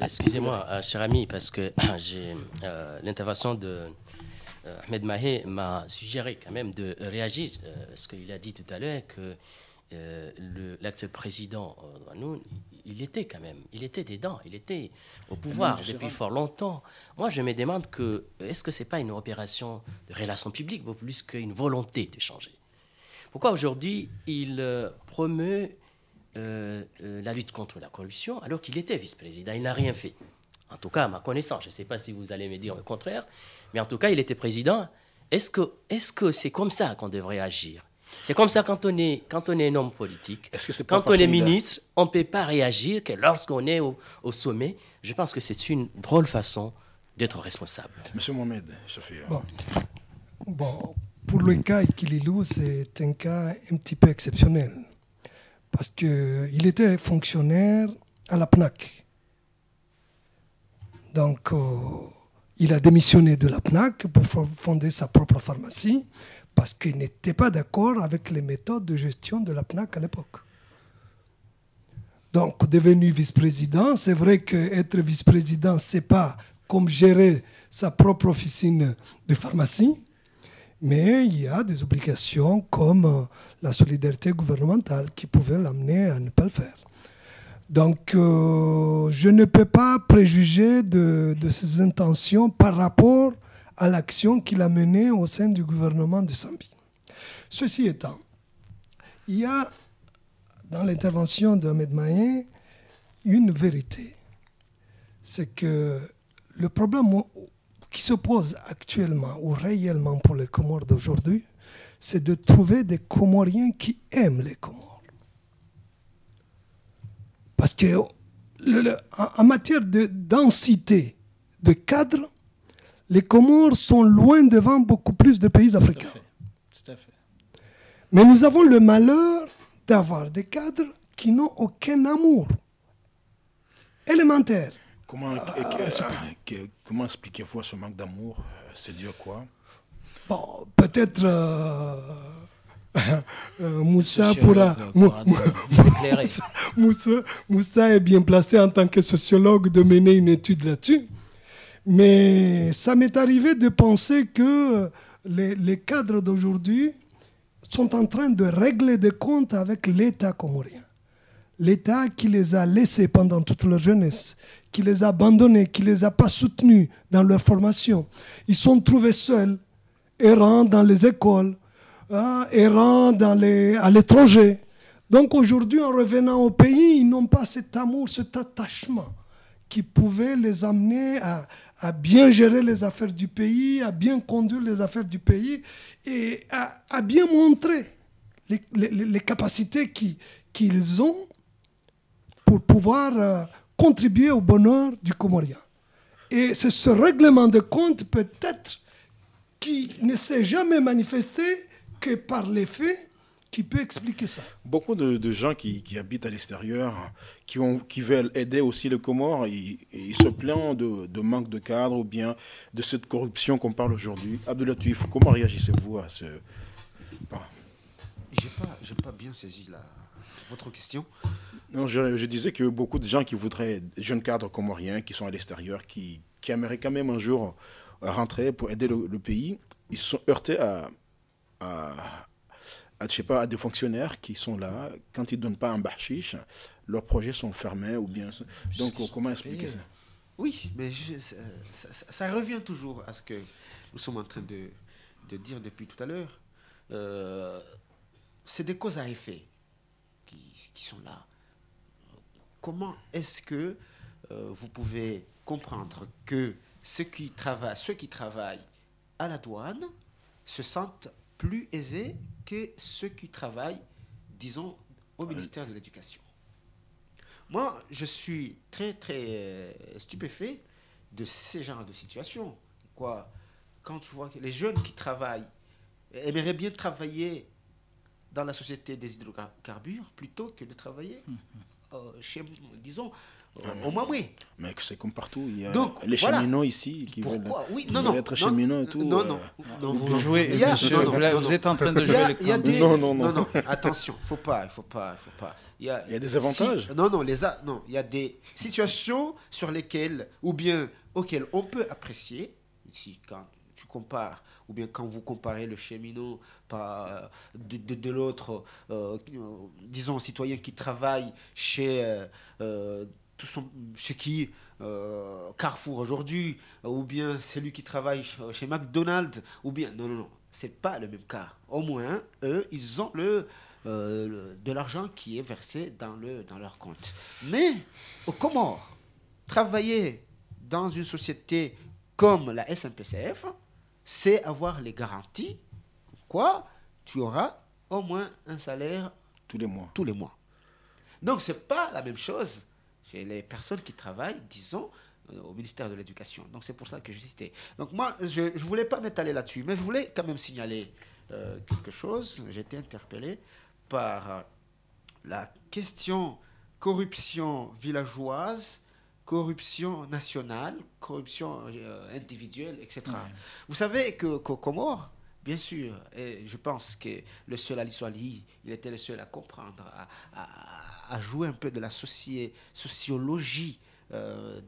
Excusez-moi, cher ami, parce que j'ai l'intervention de Ahmed Mahé m'a suggéré quand même de réagir, parce qu'il a dit tout à l'heure que l'actuel président nous, il était quand même, il était dedans, il était au pouvoir depuis fort longtemps. Moi, je me demande que est-ce que c'est pas une opération de relations publiques beaucoup plus qu'une volonté de changer? Pourquoi aujourd'hui il promeut la lutte contre la corruption alors qu'il était vice-président? Il n'a rien fait. En tout cas, à ma connaissance, je ne sais pas si vous allez me dire le contraire, mais en tout cas, il était président. Est-ce que c'est comme ça qu'on devrait agir? C'est comme ça quand on est un homme politique. Quand on est ministre, on ne peut pas réagir que lorsqu'on est au sommet. Je pense que c'est une drôle façon d'être responsable. Monsieur Mohamed, je fais... Bon, pour le cas Ikililou, c'est un cas un petit peu exceptionnel. Parce qu'il était fonctionnaire à la PNAC. Donc, il a démissionné de la PNAC pour fonder sa propre pharmacie parce qu'il n'était pas d'accord avec les méthodes de gestion de la PNAC à l'époque. Donc, devenu vice-président, c'est vrai qu'être vice-président, ce n'est pas comme gérer sa propre officine de pharmacie, mais il y a des obligations comme la solidarité gouvernementale qui pouvaient l'amener à ne pas le faire. Donc, je ne peux pas préjuger de ses intentions par rapport à l'action qu'il a menée au sein du gouvernement de Zambie. Ceci étant, il y a dans l'intervention d'Ahmed Mahé une vérité. C'est que le problème qui se pose actuellement ou réellement pour les Comores d'aujourd'hui, c'est de trouver des Comoriens qui aiment les Comores. Parce qu'en matière de densité de cadres, les Comores sont loin devant beaucoup plus de pays africains. Tout à fait. Mais nous avons le malheur d'avoir des cadres qui n'ont aucun amour élémentaire. Comment expliquez-vous ce manque d'amour? C'est dû à quoi? Bon, peut-être Moussa pourra... Moussa est bien placé en tant que sociologue de mener une étude là-dessus. Mais ça m'est arrivé de penser que les cadres d'aujourd'hui sont en train de régler des comptes avec l'État comorien. L'État qui les a laissés pendant toute leur jeunesse, qui les a abandonnés, qui ne les a pas soutenus dans leur formation. Ils sont trouvés seuls, errants dans les écoles, errants à l'étranger. Donc aujourd'hui, en revenant au pays, ils n'ont pas cet amour, cet attachement qui pouvait les amener à bien gérer les affaires du pays, à bien conduire les affaires du pays et à bien montrer les capacités qu'ils ont pour pouvoir contribuer au bonheur du Comorien. Et c'est ce règlement de compte peut-être qui ne s'est jamais manifesté que par les faits qui peut expliquer ça. Beaucoup de gens qui habitent à l'extérieur, qui veulent aider aussi les Comores, ils se plaignent de manque de cadre ou bien de cette corruption qu'on parle aujourd'hui. Abdoulatif, comment réagissez-vous à ce... J'ai pas bien saisi votre question. Non, je disais que beaucoup de gens qui voudraient, des jeunes cadres comoriens qui sont à l'extérieur, qui aimeraient quand même un jour rentrer pour aider le pays, ils se sont heurtés je sais pas, à des fonctionnaires qui sont là, quand ils ne donnent pas un bachiche, leurs projets sont fermés ou bien... Donc, comment expliquer ça? Oui, mais ça revient toujours à ce que nous sommes en train de dire depuis tout à l'heure. C'est des causes à effet qui sont là. Comment est-ce que vous pouvez comprendre que ceux qui travaillent à la douane se sentent plus aisés que ceux qui travaillent, disons, au ministère de l'Éducation? Moi, je suis très, très stupéfait de ces genres de situations. Quand je vois que les jeunes qui travaillent aimeraient bien travailler dans la société des hydrocarbures plutôt que de travailler disons, au Mamoué. Mais c'est comme partout. Il y a Donc, les voilà. cheminots ici qui veulent, Oui, qui non, veulent non, être cheminots et tout. Non, Vous jouez, Il y a- monsieur, non, non, vous êtes en train de Il y a- jouer le il y a candidat. des- Non. Attention, il faut pas. Il y a des avantages. Non, il y a des situations sur lesquelles, ou bien auxquelles on peut apprécier, ici, quand tu compares, ou bien quand vous comparez le cheminot de l'autre, disons, citoyen qui travaille chez chez qui Carrefour aujourd'hui, ou bien celui qui travaille chez McDonald's, ou bien... Non, c'est pas le même cas. Au moins, eux, ils ont de l'argent qui est versé dans leur compte. Mais, aux Comores, travailler dans une société comme la SNPCF, c'est avoir les garanties quoi tu auras au moins un salaire Tous les mois. Donc, ce n'est pas la même chose chez les personnes qui travaillent, disons, au ministère de l'Éducation. Donc, c'est pour ça que je citais. Donc, moi, je ne voulais pas m'étaler là-dessus, mais je voulais quand même signaler quelque chose. J'ai été interpellé par la question corruption villageoise, corruption nationale, corruption individuelle, etc. Ouais. Vous savez qu'aux Comores, bien sûr, et je pense que le seul Ali Soali, il était le seul à comprendre, à jouer un peu de la sociologie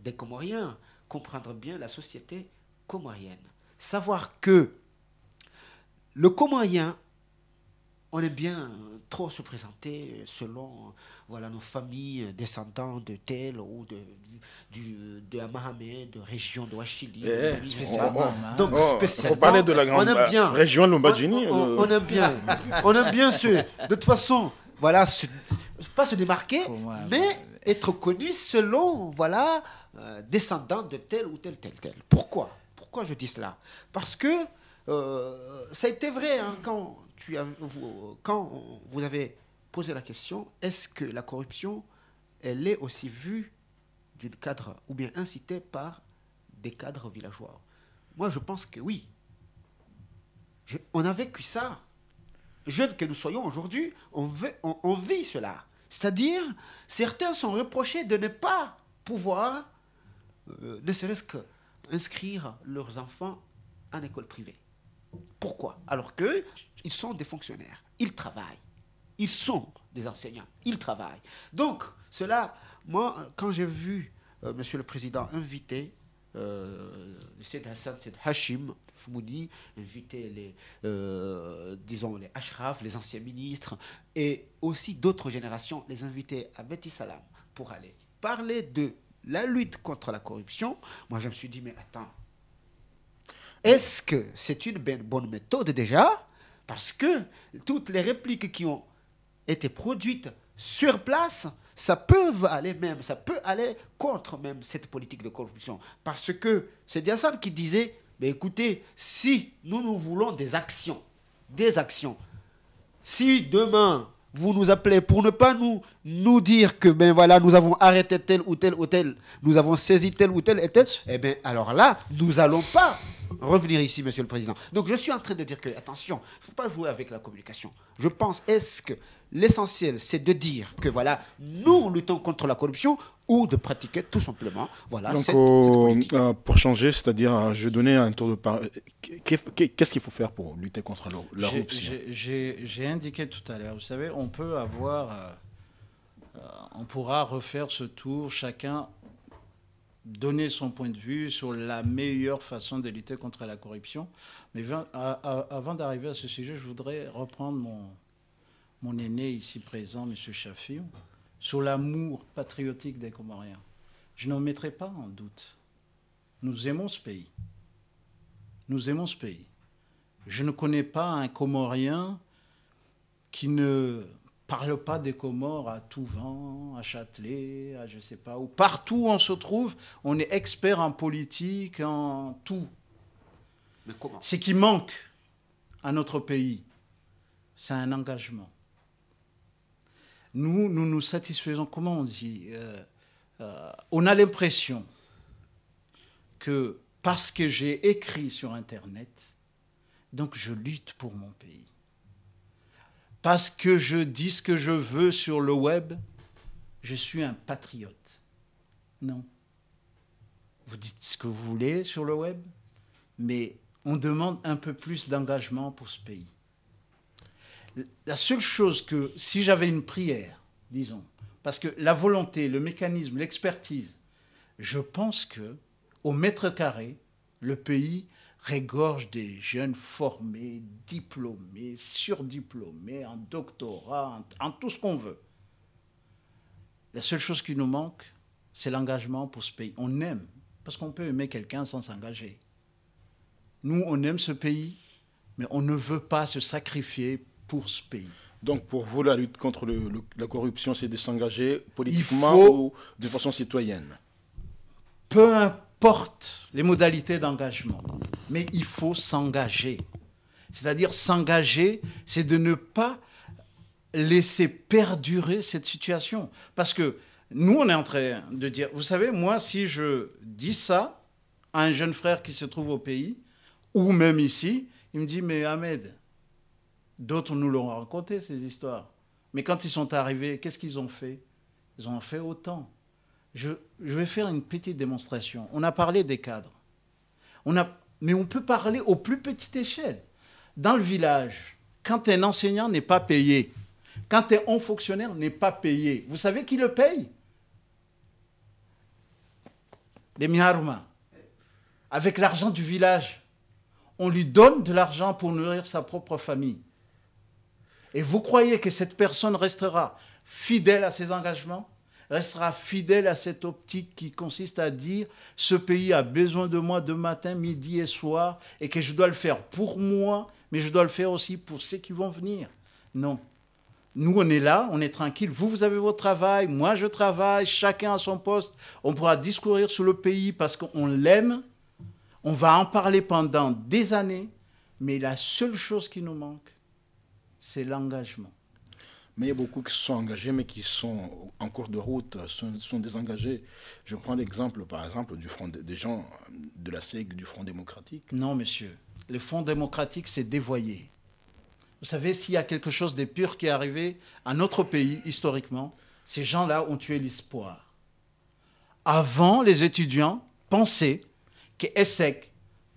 des Comoriens, comprendre bien la société comorienne. Savoir que le Comorien, on aime bien trop se présenter selon nos familles descendants de tel ou de Mahamé, de région de Wachili. Donc, spécialement, faut parler de la grande région Lombardini. On aime bien. De toute façon, pas se démarquer, mais être connu selon, descendant de tel ou tel. Pourquoi je dis cela? Parce que ça a été vrai quand vous avez posé la question, est-ce que la corruption, elle est aussi vue d'une cadre ou bien incitée par des cadres villageois? Moi, je pense que oui. On a vécu ça. Jeunes que nous soyons aujourd'hui, on vit cela. C'est-à-dire, certains sont reprochés de ne pas pouvoir, ne serait-ce qu'inscrire leurs enfants en école privée. Pourquoi? Alors qu'ils sont des fonctionnaires, ils travaillent, ils sont des enseignants, ils travaillent. Donc, cela, moi, quand j'ai vu Monsieur le Président inviter Seyed Hassan, Seyed Hachim Foumouni, inviter les Ashraf, les anciens ministres, et aussi d'autres générations, les inviter à Beti Salam pour aller parler de la lutte contre la corruption, moi je me suis dit, mais attends, est-ce que c'est une bonne méthode déjà? Parce que toutes les répliques qui ont été produites sur place, ça peut aller contre même cette politique de corruption. Parce que c'est Hassan qui disait, mais écoutez, si nous voulons des actions, si demain vous nous appelez pour ne pas nous dire que nous avons arrêté tel ou tel, nous avons saisi tel ou tel et tel, alors là, nous n'allons pas revenir ici, Monsieur le Président. Donc je suis en train de dire que, attention, il ne faut pas jouer avec la communication. Je pense, est-ce que l'essentiel, c'est de dire que nous luttons contre la corruption ou de pratiquer tout simplement donc, cette politique. Pour changer, c'est-à-dire, je vais donner un tour de parole. Qu'est-ce qu'il faut faire pour lutter contre la corruption? J'ai indiqué tout à l'heure, vous savez, on pourra refaire ce tour, chacun donner son point de vue sur la meilleure façon de lutter contre la corruption. Mais avant d'arriver à ce sujet, je voudrais reprendre mon aîné ici présent, M. Chafiou, sur l'amour patriotique des Comoriens. Je n'en mettrai pas en doute. Nous aimons ce pays. Je ne connais pas un Comorien qui ne parle pas des Comores à tout vent, à Châtelet, à je ne sais pas où. Partout où on se trouve, on est expert en politique, en tout. Mais comment? Ce qui manque à notre pays, c'est un engagement. Nous nous satisfaisons, comment on dit, on a l'impression que parce que j'ai écrit sur Internet, donc je lutte pour mon pays. Parce que je dis ce que je veux sur le web, je suis un patriote. Non. Vous dites ce que vous voulez sur le web, mais on demande un peu plus d'engagement pour ce pays. La seule chose que, si j'avais une prière, disons, parce que la volonté, le mécanisme, l'expertise, je pense que au mètre carré, le pays regorge des jeunes formés, diplômés, surdiplômés, en doctorat, en tout ce qu'on veut. La seule chose qui nous manque, c'est l'engagement pour ce pays. On aime, parce qu'on peut aimer quelqu'un sans s'engager. Nous, on aime ce pays, mais on ne veut pas se sacrifier pour ce pays. Donc pour vous, la lutte contre la corruption, c'est de s'engager politiquement ou de façon citoyenne? Peu importe les modalités d'engagement, mais il faut s'engager. C'est-à-dire s'engager, c'est de ne pas laisser perdurer cette situation. Parce que nous, on est en train de dire, vous savez, moi, si je dis ça à un jeune frère qui se trouve au pays, ou même ici, il me dit, mais Ahmed, d'autres nous l'ont raconté, ces histoires. Mais quand ils sont arrivés, qu'est-ce qu'ils ont fait? Ils ont fait autant. Je vais faire une petite démonstration. On a parlé des cadres. Mais on peut parler aux plus petites échelles. Dans le village, quand un enseignant n'est pas payé, quand un haut fonctionnaire n'est pas payé, vous savez qui le paye? Les Miharouma. Avec l'argent du village. On lui donne de l'argent pour nourrir sa propre famille. Et vous croyez que cette personne restera fidèle à ses engagements, restera fidèle à cette optique qui consiste à dire « ce pays a besoin de moi de matin, midi et soir, et que je dois le faire pour moi, mais je dois le faire aussi pour ceux qui vont venir ». Non. Nous, on est là, on est tranquille. Vous, vous avez votre travail, moi, je travaille, chacun à son poste. On pourra discourir sur le pays parce qu'on l'aime. On va en parler pendant des années, mais la seule chose qui nous manque, c'est l'engagement. Mais il y a beaucoup qui sont engagés, mais qui sont en cours de route, sont désengagés. Je prends l'exemple, par exemple, des gens de la SEG, du Front démocratique. Non, monsieur. Le Front démocratique s'est dévoyé. Vous savez, s'il y a quelque chose de pur qui est arrivé à notre pays, historiquement, ces gens-là ont tué l'espoir. Avant, les étudiants pensaient que ESSEC,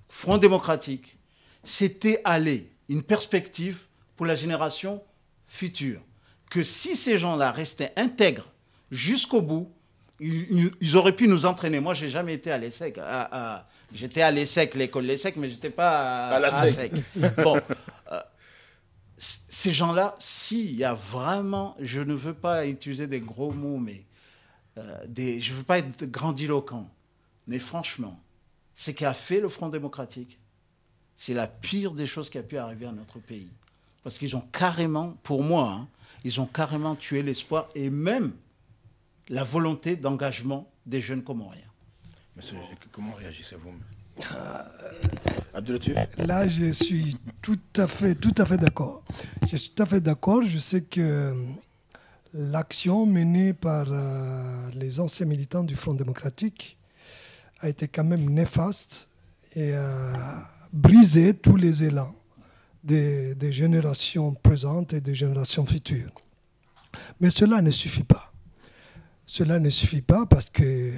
Front démocratique, c'était aller une perspective pour la génération future. Que si ces gens-là restaient intègres jusqu'au bout, ils auraient pu nous entraîner. Moi, je n'ai jamais été à l'ESSEC. J'étais à l'ESSEC, l'école l'ESSEC, mais je n'étais pas à la SEC. Bon, ces gens-là, s'il y a vraiment, je ne veux pas utiliser des gros mots, mais je ne veux pas être grandiloquent, mais franchement, ce qu'a fait le Front démocratique, c'est la pire des choses qui a pu arriver à notre pays. Parce qu'ils ont carrément, pour moi, ils ont carrément tué l'espoir et même la volonté d'engagement des jeunes Comoriens. Monsieur, comment réagissez-vous? Abdoulatif? Là, je suis tout à fait d'accord. Je suis tout à fait d'accord. Je sais que l'action menée par les anciens militants du Front démocratique a été quand même néfaste et a brisé tous les élans des générations présentes et des générations futures. Mais cela ne suffit pas. Cela ne suffit pas parce qu'il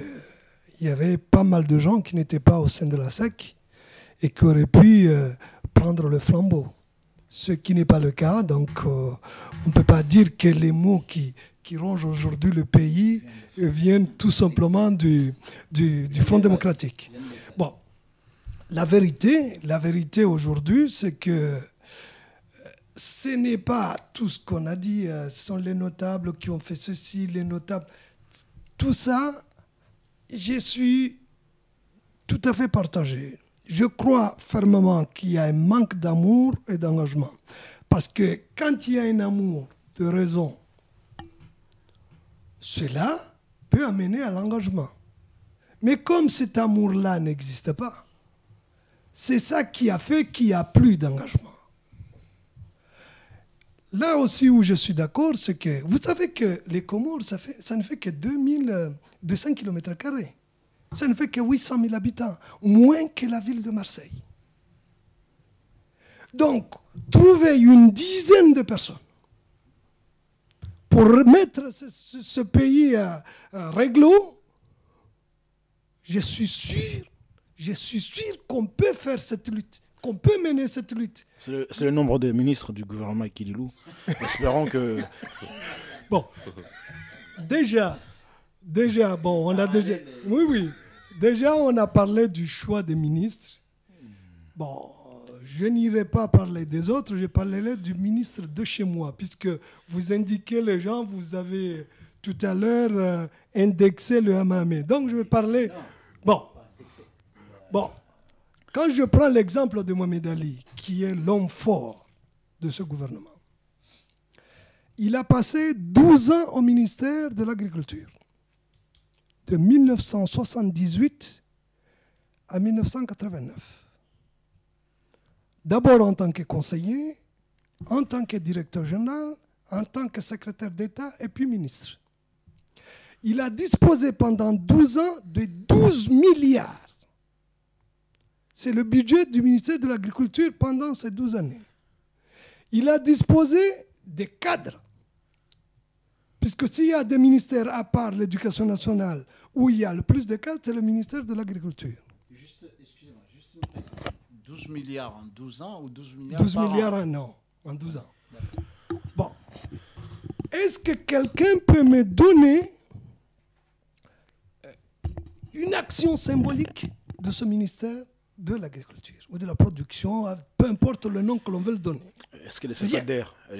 y avait pas mal de gens qui n'étaient pas au sein de la SEC et qui auraient pu prendre le flambeau. Ce qui n'est pas le cas, donc on ne peut pas dire que les mots qui rongent aujourd'hui le pays viennent tout simplement du Front démocratique. Bon, la vérité aujourd'hui, c'est que ce n'est pas tout ce qu'on a dit, ce sont les notables qui ont fait ceci, les notables. Tout ça, je suis tout à fait partagé. Je crois fermement qu'il y a un manque d'amour et d'engagement. Parce que quand il y a un amour de raison, cela peut amener à l'engagement. Mais comme cet amour-là n'existe pas, c'est ça qui a fait qu'il n'y a plus d'engagement. Là aussi où je suis d'accord, c'est que vous savez que les Comores, ça ne fait que 2200 km². Ça ne fait que 800 000 habitants, moins que la ville de Marseille. Donc, trouver une dizaine de personnes pour remettre ce pays à réglo, je suis sûr qu'on peut faire cette lutte, qu'on peut mener cette lutte. C'est le nombre de ministres du gouvernement qui loue. Espérons que... Bon, déjà, bon, on a déjà... Oui, déjà on a parlé du choix des ministres. Bon, je n'irai pas parler des autres, je parlerai du ministre de chez moi, puisque vous indiquez les gens, vous avez tout à l'heure indexé le Hamamé. Donc je vais parler... Bon, quand je prends l'exemple de Mohamed Ali, qui est l'homme fort de ce gouvernement, il a passé 12 ans au ministère de l'Agriculture, de 1978 à 1989. D'abord en tant que conseiller, en tant que directeur général, en tant que secrétaire d'État et puis ministre. Il a disposé pendant 12 ans de 12 milliards. C'est le budget du ministère de l'Agriculture pendant ces 12 années. Il a disposé des cadres. Puisque s'il y a des ministères à part l'éducation nationale où il y a le plus de cadres, c'est le ministère de l'Agriculture. Excusez-moi, juste une précision. 12 milliards en 12 ans ou 12 milliards 12 par milliards an? en an, en 12 ans. Bon. Est-ce que quelqu'un peut me donner une action symbolique de ce ministère de l'Agriculture ou de la production, peu importe le nom que l'on veut le donner? Est-ce que les CFADER, et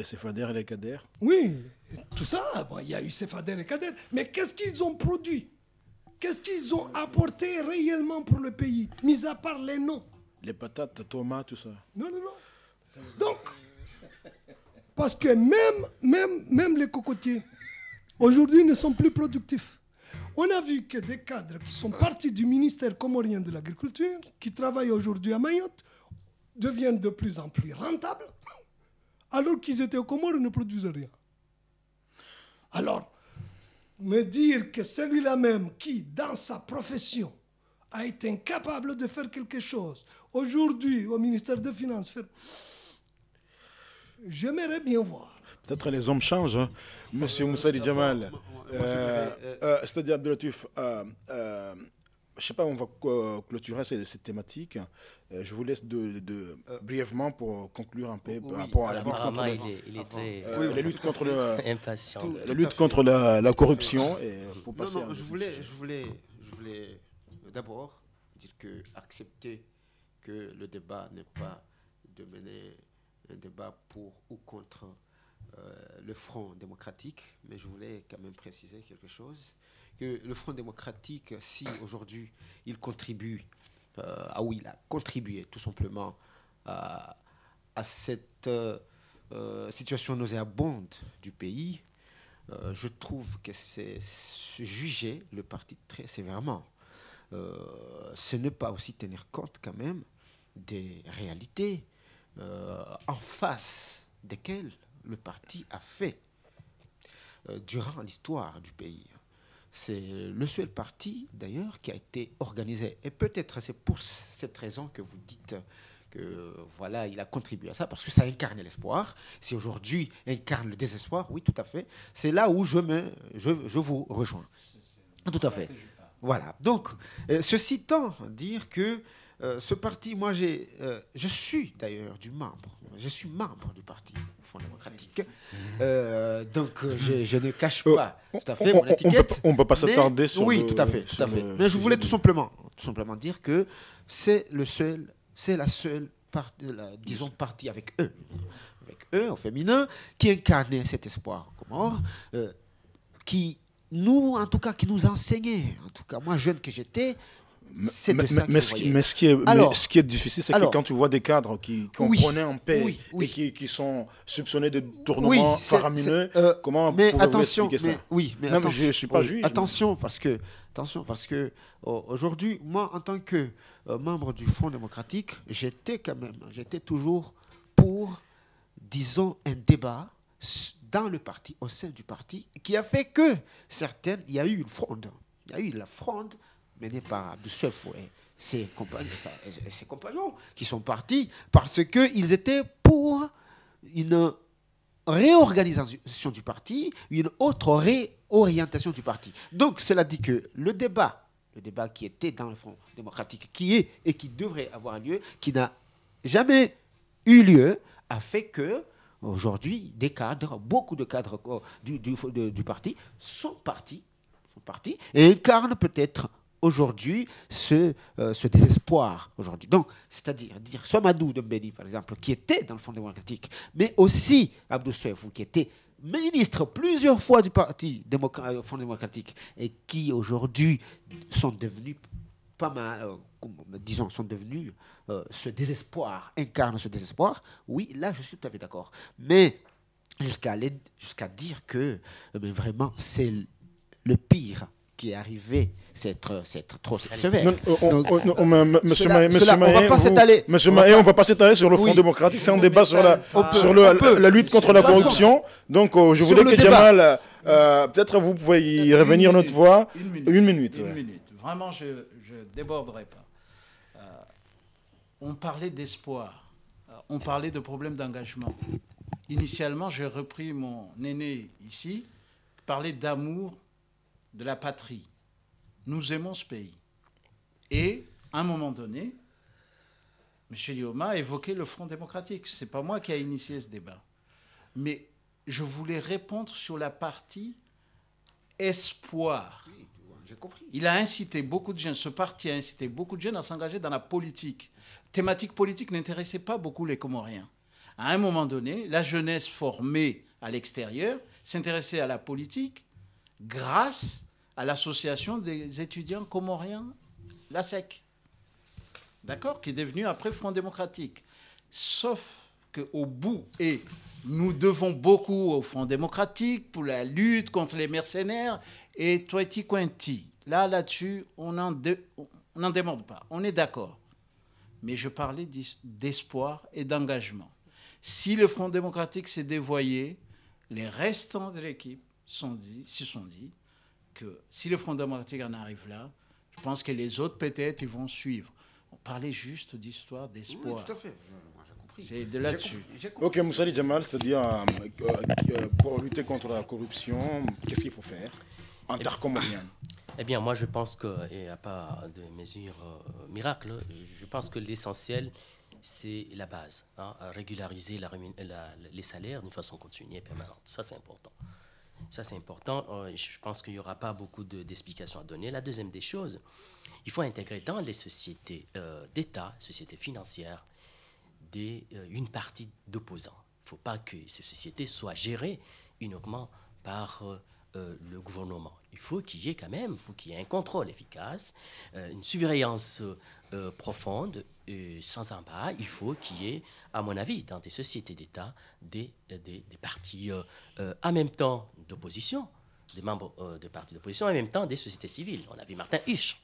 les CADER? Oui, tout ça, bon, il y a eu CFADER et CADER, mais qu'est-ce qu'ils ont produit? Qu'est-ce qu'ils ont apporté réellement pour le pays, mis à part les noms? Les patates, tomates, tout ça. Non. Donc, parce que même les cocotiers, aujourd'hui, ne sont plus productifs. On a vu que des cadres qui sont partis du ministère comorien de l'Agriculture, qui travaillent aujourd'hui à Mayotte, deviennent de plus en plus rentables, alors qu'ils étaient aux Comores et ne produisaient rien. Alors, me dire que celui-là même qui, dans sa profession, a été incapable de faire quelque chose, aujourd'hui, au ministère des Finances, j'aimerais bien voir. Peut-être les hommes changent, hein. Monsieur Moussadi Djamal. C'est-à-dire, Abdelatif, je ne sais pas, on va clôturer cette thématique. Je vous laisse brièvement pour conclure un peu par rapport à la lutte contre la lutte contre la corruption. Et pour passer je voulais d'abord dire que accepter que le débat n'est pas de mener un débat pour ou contre le Front démocratique, mais je voulais quand même préciser quelque chose, que le Front démocratique, si aujourd'hui il contribue, il a contribué tout simplement à cette situation nauséabonde du pays, je trouve que c'est juger le parti très sévèrement. Ce n'est pas aussi tenir compte quand même des réalités en face desquelles le parti a fait durant l'histoire du pays. C'est le seul parti, d'ailleurs, qui a été organisé. Et peut-être c'est pour cette raison que vous dites que, voilà, il a contribué à ça, parce que ça incarne l'espoir. Si aujourd'hui incarne le désespoir, oui, tout à fait. C'est là où je vous rejoins. Tout à fait. Voilà. Donc, ceci tend à dire que ce parti, moi, je suis d'ailleurs je suis membre du parti Front démocratique. Donc, je ne cache pas tout à fait mon étiquette. On ne peut pas s'attarder sur oui, tout à fait. Mais je voulais tout simplement dire que c'est la seule partie avec eux, au féminin, qui incarnait cet espoir en Comores, qui nous enseignait, en tout cas, moi, jeune que j'étais. Mais ce qui est difficile, c'est que quand tu vois des cadres qui comprenaient en paix et qui sont soupçonnés de tournements faramineux, comment pouvez-vous expliquer ça? Mais je ne suis pas juge. Attention, parce que aujourd'hui, moi, en tant que membre du Front démocratique, j'étais toujours pour, disons, un débat dans le parti, au sein du parti, qui a fait que il y a eu une fronde. Il y a eu la fronde menée par Abdou Souef et ses compagnons qui sont partis parce qu'ils étaient pour une réorganisation du parti, une autre réorientation du parti. Donc, cela dit que le débat qui était dans le Front démocratique, qui est et qui devrait avoir lieu, qui n'a jamais eu lieu, a fait que aujourd'hui, des cadres, beaucoup de cadres du parti sont partis et incarnent peut-être aujourd'hui ce désespoir aujourd'hui. Donc, c'est-à-dire dire Somadou Dembélé, par exemple, qui était dans le Front démocratique, mais aussi Abdou Soueifou, qui était ministre plusieurs fois du parti Front démocratique et qui aujourd'hui sont devenus pas mal, disons, sont devenus ce désespoir, incarnent ce désespoir. Oui, là, je suis tout à fait d'accord. Mais jusqu'à dire que mais vraiment, c'est le pire qui est arrivé, c'est trop sévère. Monsieur Mahé, on ne va pas s'étaler sur le Front démocratique, c'est un débat sur la lutte contre la corruption. Donc, je voulais que Jamal, peut-être vous pouvez y revenir notre voix. Une minute. Vraiment, je ne déborderai pas. On parlait d'espoir, on parlait de problèmes d'engagement. Initialement, j'ai repris mon aîné ici, parler d'amour de la patrie. Nous aimons ce pays. Et, à un moment donné, M. Lioma a évoqué le Front démocratique. Ce n'est pas moi qui ai initié ce débat. Mais je voulais répondre sur la partie espoir. Oui, j'ai compris. Il a incité beaucoup de jeunes, ce parti a incité beaucoup de jeunes à s'engager dans la politique. Thématique politique n'intéressait pas beaucoup les Comoriens. À un moment donné, la jeunesse formée à l'extérieur s'intéressait à la politique grâce à l'association des étudiants comoriens, l'ASEC, d'accord, qui est devenue après Front démocratique. Sauf qu'au bout, et nous devons beaucoup au Front démocratique pour la lutte contre les mercenaires, et Toiti Quinti, là-dessus, on n'en démorde pas, on est d'accord. Mais je parlais d'espoir et d'engagement. Si le Front démocratique s'est dévoyé, les restants de l'équipe se sont dit que si le Front démocratique en arrive là, je pense que les autres, peut-être, ils vont suivre. On parlait juste d'histoire, d'espoir. Oui, tout à fait. J'ai compris. C'est de là-dessus. Ok, Moussali Jamal, c'est-à-dire pour lutter contre la corruption, qu'est-ce qu'il faut faire en termes comoriens? Eh bien, moi, je pense qu'il n'y a pas de mesure miracle. Je pense que l'essentiel, c'est la base. Régulariser les salaires d'une façon continue et permanente. Ça, c'est important. Ça, c'est important. Je pense qu'il n'y aura pas beaucoup d'explications à donner. La deuxième des choses, il faut intégrer dans les sociétés d'État, sociétés financières, une partie d'opposants. Il ne faut pas que ces sociétés soient gérées uniquement par le gouvernement. Il faut qu'il y ait quand même, pour qu'il y ait un contrôle efficace, une surveillance profonde, sans embarras. Il faut qu'il y ait, à mon avis, dans des sociétés d'État, des partis en même temps d'opposition, des membres de partis d'opposition, en même temps des sociétés civiles. On a vu Martin Husch,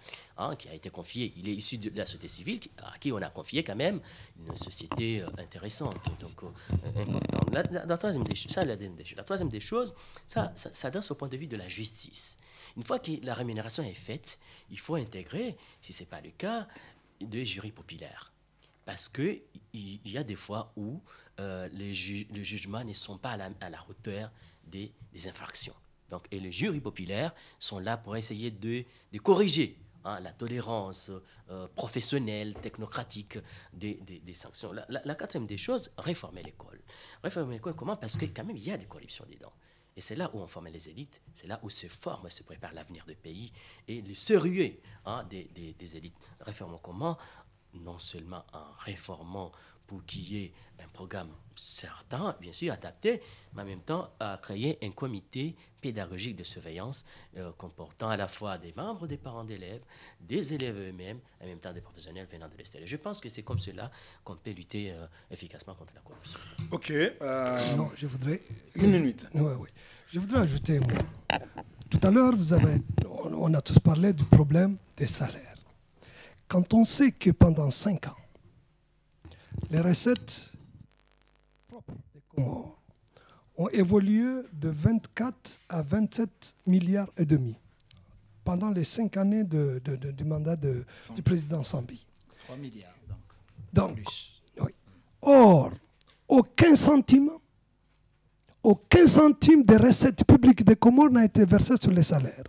qui a été confié, il est issu de la société civile, à qui on a confié quand même une société intéressante, donc importante. La troisième des choses, la troisième des choses, ça donne au point de vue de la justice. Une fois que la rémunération est faite, il faut intégrer, si ce n'est pas le cas, de jurys populaires. Parce qu'il y a des fois où les jugements ne sont pas à la hauteur des infractions. Donc, et les jurys populaires sont là pour essayer de corriger la tolérance professionnelle, technocratique des sanctions. La quatrième des choses, réformer l'école. Réformer l'école, comment? Parce que quand même, il y a des corruptions dedans. Et c'est là où on forme les élites, c'est là où se forme, se prépare l'avenir du pays et le sérieux des élites. Réformons comment? Non seulement en réformant pour qu'il y ait un programme certain, bien sûr adapté, mais en même temps à créer un comité pédagogique de surveillance comportant à la fois des membres des parents d'élèves, des élèves eux-mêmes, en même temps des professionnels venant de l'extérieur. Je pense que c'est comme cela qu'on peut lutter efficacement contre la corruption. Ok. Non, je voudrais... Une minute. Oui. Je voudrais ajouter un mot. Tout à l'heure, on a tous parlé du problème des salaires. Quand on sait que pendant 5 ans, les recettes propres des Comores ont évolué de 24 à 27 milliards et demi pendant les 5 années du mandat du président Sambi. 3 milliards, donc Donc, plus. oui. Or, aucun centime aucun centime des recettes publiques des Comores n'a été versé sur les salaires.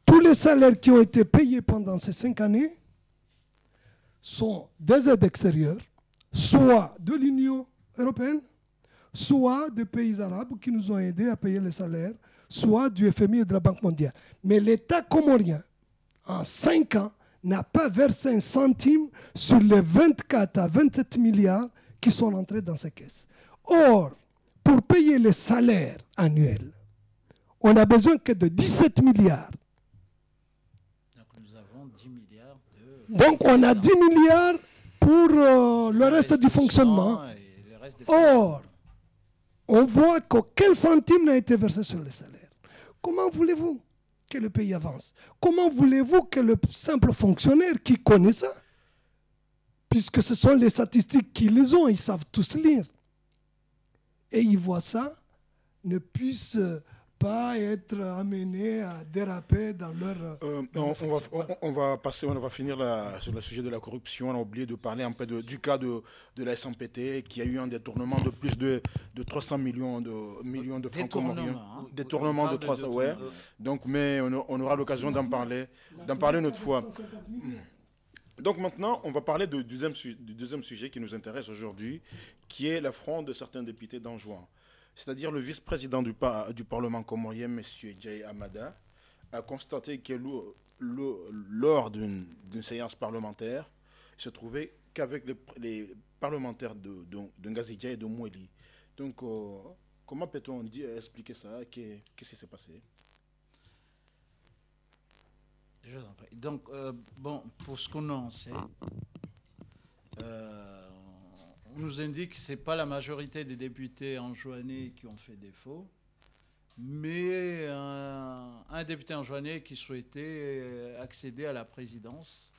Tous les salaires qui ont été payés pendant ces 5 années sont des aides extérieures, soit de l'Union européenne, soit des pays arabes qui nous ont aidés à payer les salaires, soit du FMI et de la Banque mondiale. Mais l'État comorien, en 5 ans, n'a pas versé un centime sur les 24 à 27 milliards qui sont entrés dans ces caisses. Or, pour payer les salaires annuels, on n'a besoin que de 17 milliards. Donc nous avons 10 milliards Donc on a 10 milliards pour le reste du fonctionnement. Or, on voit qu'aucun centime n'a été versé sur les salaires. Comment voulez-vous que le pays avance? Comment voulez-vous que le simple fonctionnaire qui connaît ça, puisque ce sont les statistiques qui les ont, ils savent tous lire, et ils voient ça, ne puisse pas être amenés à déraper dans leur... on va finir sur le sujet de la corruption. On a oublié de parler un peu du cas de la SMPT qui a eu un détournement de plus de 300 millions de francs comoriens. Détournement de 300, ouais. Donc, mais on aura l'occasion d'en parler une autre fois. Donc maintenant, on va parler du deuxième sujet qui nous intéresse aujourd'hui, qui est l'affront de certains députés d'Anjouan. C'est-à-dire le vice-président du Parlement comorien, M. Djaye Amada, a constaté que lors d'une séance parlementaire, il se trouvait qu'avec les parlementaires de Ngazidja et de Moueli. Donc, comment peut-on expliquer ça? Qu'est-ce qui s'est passé? Je vous en prie. Donc, bon, pour ce qu'on en sait, on nous indique que ce n'est pas la majorité des députés enjoignés qui ont fait défaut, mais un député enjoigné qui souhaitait accéder à la présidence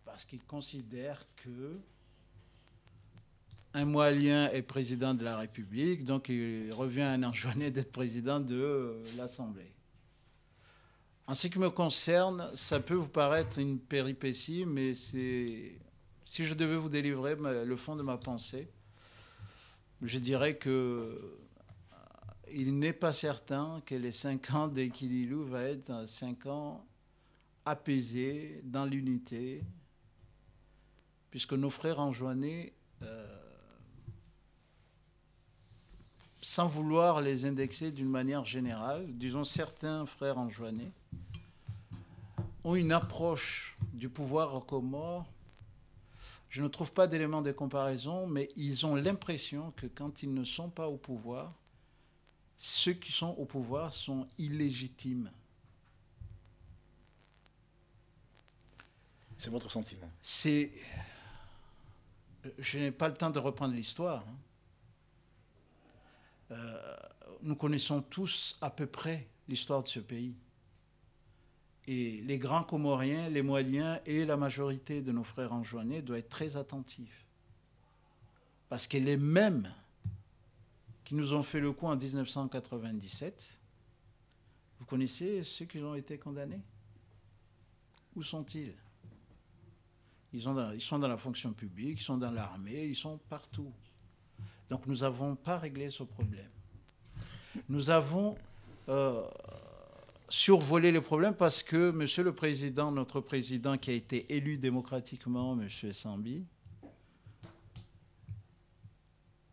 parce qu'il considère que un Moalien est président de la République, donc il revient à un enjoigné d'être président de l'Assemblée. En ce qui me concerne, ça peut vous paraître une péripétie, mais si je devais vous délivrer le fond de ma pensée, je dirais que il n'est pas certain que les 5 ans d'Ekililou va être 5 ans apaisés dans l'unité, puisque nos frères enjoignés, sans vouloir les indexer d'une manière générale, disons certains frères enjoignés, ont une approche du pouvoir aux Comores. Je ne trouve pas d'éléments de comparaison, mais ils ont l'impression que quand ils ne sont pas au pouvoir, ceux qui sont au pouvoir sont illégitimes. C'est votre sentiment? Je n'ai pas le temps de reprendre l'histoire. Nous connaissons tous à peu près l'histoire de ce pays. Et les grands Comoriens, les Moaliens et la majorité de nos frères enjoignés doivent être très attentifs. Parce que les mêmes qui nous ont fait le coup en 1997, vous connaissez ceux qui ont été condamnés? Où sont-ils? Ils sont dans la fonction publique, ils sont dans l'armée, ils sont partout. Donc nous n'avons pas réglé ce problème. Nous avons survolé le problème parce que Monsieur le Président, notre Président qui a été élu démocratiquement, Monsieur Sambi,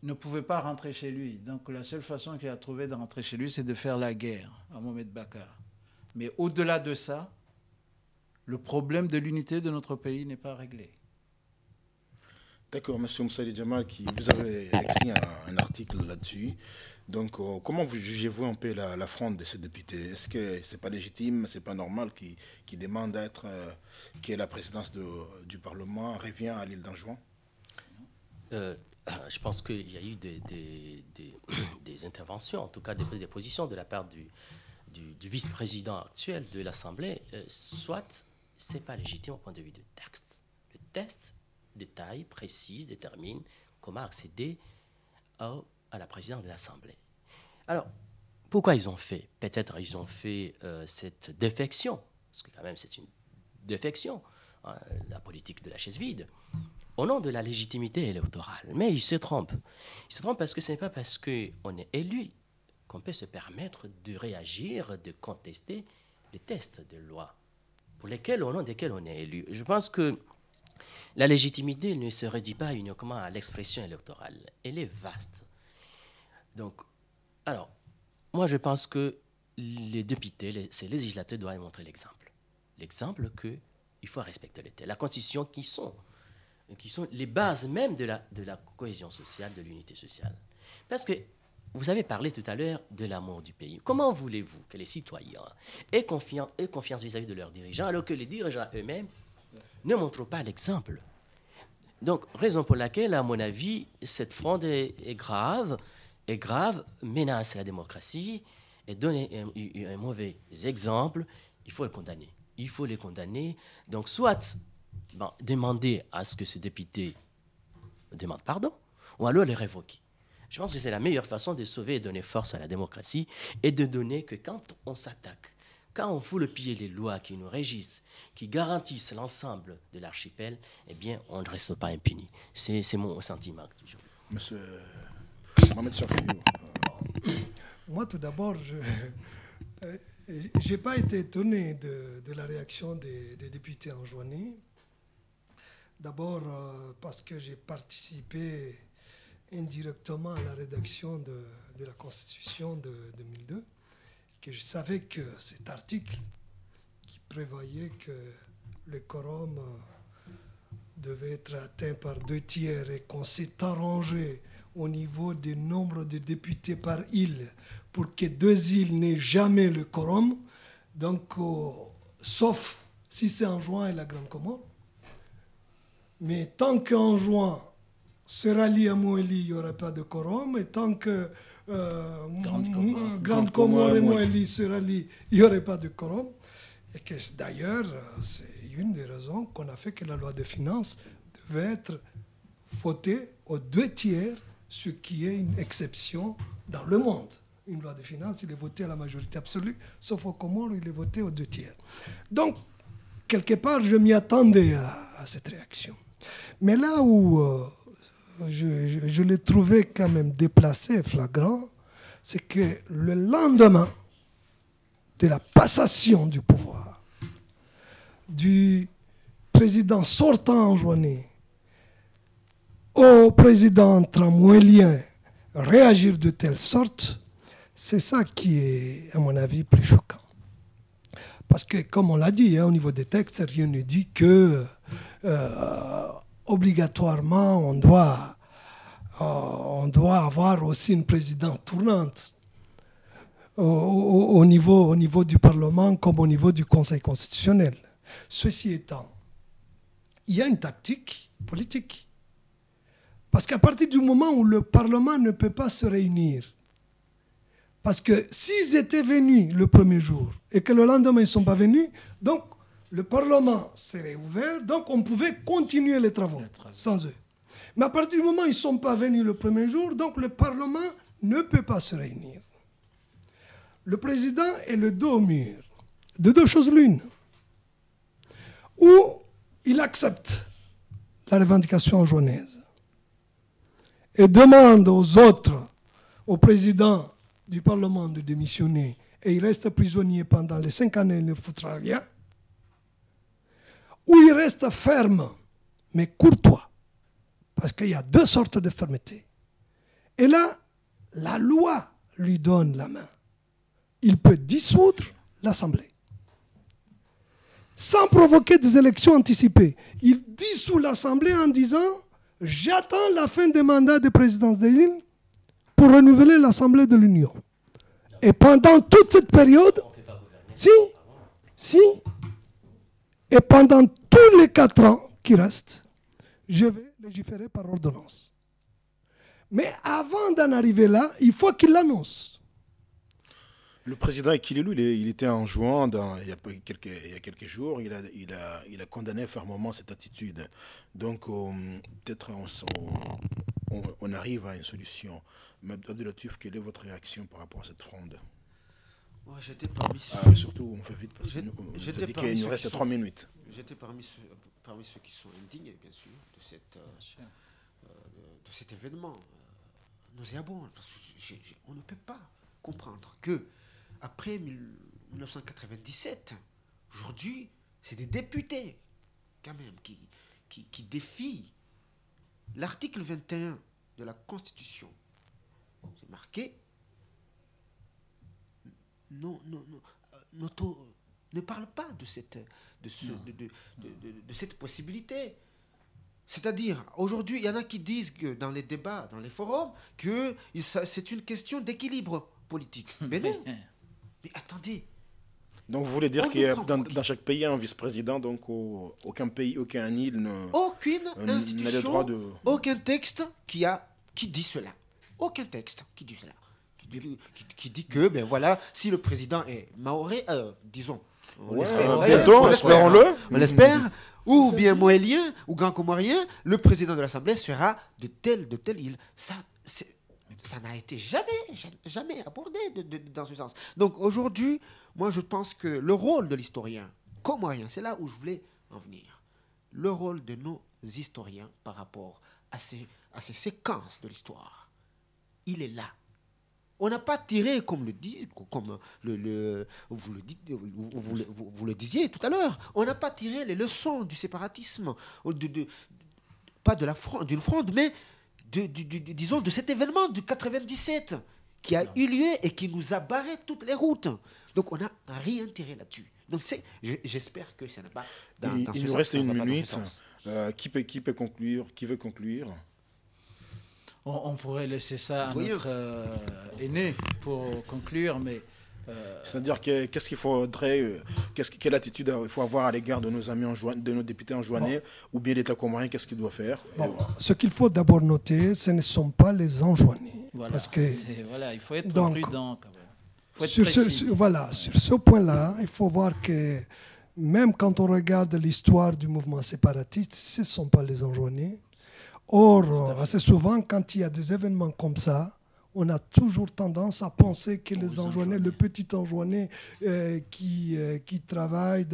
ne pouvait pas rentrer chez lui. Donc la seule façon qu'il a trouvé de rentrer chez lui, c'est de faire la guerre à Mohamed Bakar. Mais au-delà de ça, le problème de l'unité de notre pays n'est pas réglé. D'accord, M. Moussaïd Jamal, vous avez écrit un article là-dessus. Donc, comment jugez-vous un peu l'affront de ces députés? Est-ce que ce n'est pas légitime, ce n'est pas normal qu'ils demandent que la présidence du Parlement revient à l'île d'Anjouan? Je pense qu'il y a eu des interventions, en tout cas des prises de position de la part du vice-président actuel de l'Assemblée. Soit ce n'est pas légitime au point de vue du texte. Le texte détaille, précise, détermine comment accéder à la présidence de l'Assemblée. Alors, pourquoi ils ont fait? Peut-être ils ont fait cette défection, parce que quand même c'est une défection, hein, la politique de la chaise vide, au nom de la légitimité électorale. Mais ils se trompent. Ils se trompent parce que ce n'est pas parce qu'on est élu qu'on peut se permettre de réagir, de contester les textes de loi pour lesquels, au nom desquels on est élu. Je pense que la légitimité ne se réduit pas uniquement à l'expression électorale. Elle est vaste. Donc, alors, moi je pense que les députés, ces législateurs doivent montrer l'exemple. L'exemple qu'il faut respecter les textes. La Constitution qui sont les bases même de la cohésion sociale, de l'unité sociale. Parce que vous avez parlé tout à l'heure de l'amour du pays. Comment voulez-vous que les citoyens aient confiance vis-à-vis de leurs dirigeants alors que les dirigeants eux-mêmes ne montrent pas l'exemple? Donc, raison pour laquelle, à mon avis, cette fronde est grave, menace la démocratie et donne un mauvais exemple. Il faut le condamner. Il faut les condamner. Donc, soit demander à ce que ce député demande pardon, ou alors les révoquer. Je pense que c'est la meilleure façon de sauver et donner force à la démocratie et de donner que quand on s'attaque, quand on fout le pied les lois qui nous régissent, qui garantissent l'ensemble de l'archipel, eh bien, on ne reste pas impuni. C'est mon sentiment. Monsieur Mohamed Chafi. Moi, tout d'abord, je n'ai pas été étonné de la réaction des députés enjoignés. D'abord, parce que j'ai participé indirectement à la rédaction de la Constitution de 2002, que je savais que cet article qui prévoyait que le quorum devait être atteint par 2/3 et qu'on s'est arrangé au niveau du nombre de députés par île pour que 2 îles n'aient jamais le quorum, donc sauf si c'est en juin et la Grande Comore. Mais tant qu'en juin se rallie à Moélie, il n'y aurait pas de quorum, et tant que Grande Comore et Moélie se rallient, il n'y aurait pas de quorum. Et que d'ailleurs, c'est une des raisons qu'on a fait que la loi de finances devait être votée aux 2/3, ce qui est une exception dans le monde. Une loi de finances, il est voté à la majorité absolue, sauf au Comores où il est voté aux 2/3. Donc, quelque part, je m'y attendais à cette réaction. Mais là où je l'ai trouvé quand même déplacé, flagrant, c'est que le lendemain de la passation du pouvoir du président sortant enjoigné au président tramwellien réagir de telle sorte, c'est ça qui est, à mon avis, plus choquant. Parce que, comme on l'a dit, au niveau des textes, rien ne dit que obligatoirement on doit avoir aussi une présidence tournante au niveau du Parlement comme au niveau du Conseil constitutionnel. Ceci étant, il y a une tactique politique. Parce qu'à partir du moment où le Parlement ne peut pas se réunir, parce que s'ils étaient venus le premier jour et que le lendemain ils ne sont pas venus, donc le Parlement serait ouvert, donc on pouvait continuer les travaux sans eux. Mais à partir du moment où ils ne sont pas venus le premier jour, donc le Parlement ne peut pas se réunir. Le président est le dos au mur. De deux choses l'une. Ou il accepte la revendication enjoignaise et demande aux autres, au président du Parlement de démissionner, et il reste prisonnier pendant les 5 années, il ne foutra rien, ou il reste ferme, mais courtois, parce qu'il y a 2 sortes de fermeté. Et là, la loi lui donne la main. Il peut dissoudre l'Assemblée, sans provoquer des élections anticipées. Il dissout l'Assemblée en disant « J'attends la fin des mandats de présidence des îles pour renouveler l'Assemblée de l'Union. » Et pendant toute cette période, et pendant tous les 4 ans qui restent, je vais légiférer par ordonnance. Mais avant d'en arriver là, il faut qu'il l'annonce. Le président Ekililou, il était en juin, il y a quelques jours, il a condamné fermement cette attitude. Donc, peut-être on arrive à une solution. Mais Abdoulatif, quelle est votre réaction par rapport à cette fronde? J'étais parmi surtout, on fait vite parce qu'il nous reste 3 minutes. J'étais parmi ceux qui sont indignes, bien sûr, de cet événement nauséabond. Parce qu'on ne peut pas comprendre que après 1997, aujourd'hui, c'est des députés, quand même, qui défient l'article 21 de la Constitution. C'est marqué, ne parle pas de cette possibilité. C'est-à-dire, aujourd'hui, il y en a qui disent que dans les débats, dans les forums, que c'est une question d'équilibre politique. Mais non. Mais attendez. Donc vous voulez dire qu'il y a dans chaque pays un vice-président, donc aucun pays, aucun île aucune institution, le droit de... aucun texte qui dit cela. Aucun texte qui dit cela. Qui dit que, ben voilà, si le président est maoré, disons, on l'espère, ou bien moélien, ou grand comorien, le président de l'Assemblée sera de telle île. Ça n'a été jamais abordé dans ce sens. Donc aujourd'hui, moi je pense que le rôle de l'historien comorien, c'est là où je voulais en venir, le rôle de nos historiens par rapport à ces séquences de l'histoire, il est là. On n'a pas tiré, comme vous le disiez tout à l'heure, on n'a pas tiré les leçons du séparatisme, pas d'une fronde, mais disons de cet événement du 97 qui a eu lieu et qui nous a barré toutes les routes. Donc on n'a rien tiré là-dessus. Donc j'espère que ça n'a pas... Il nous reste une minute. Qui peut conclure? Qui veut conclure? On pourrait laisser ça à notre aîné pour conclure, mais... C'est-à-dire qu'est-ce qu'il faudrait, quelle attitude il faut avoir à l'égard de nos amis de nos députés enjoignés, ou bien l'État comorien, qu'est-ce qu'il doit faire? Ce qu'il faut d'abord noter, ce ne sont pas les enjoignés. Voilà, parce que, il faut être prudent quand même. Sur ce point-là, il faut voir que même quand on regarde l'histoire du mouvement séparatiste, ce ne sont pas les enjoignés. Or, assez souvent, quand il y a des événements comme ça, on a toujours tendance à penser que les enjoignés, le petit enjoigné qui travaille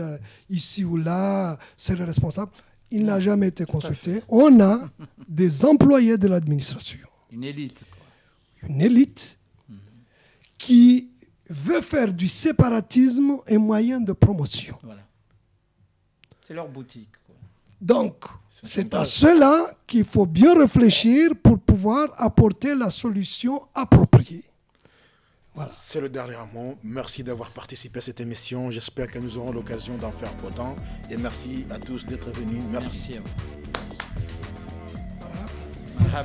ici ou là, c'est le responsable. Il n'a jamais été consulté. On a des employés de l'administration. Une élite. Une élite qui veut faire du séparatisme un moyen de promotion. Voilà. C'est leur boutique. Donc, c'est à cela qu'il faut bien réfléchir pour pouvoir apporter la solution appropriée. Voilà. C'est le dernier mot. Merci d'avoir participé à cette émission. J'espère que nous aurons l'occasion d'en faire autant. Et merci à tous d'être venus. Merci. Merci à vous. Voilà.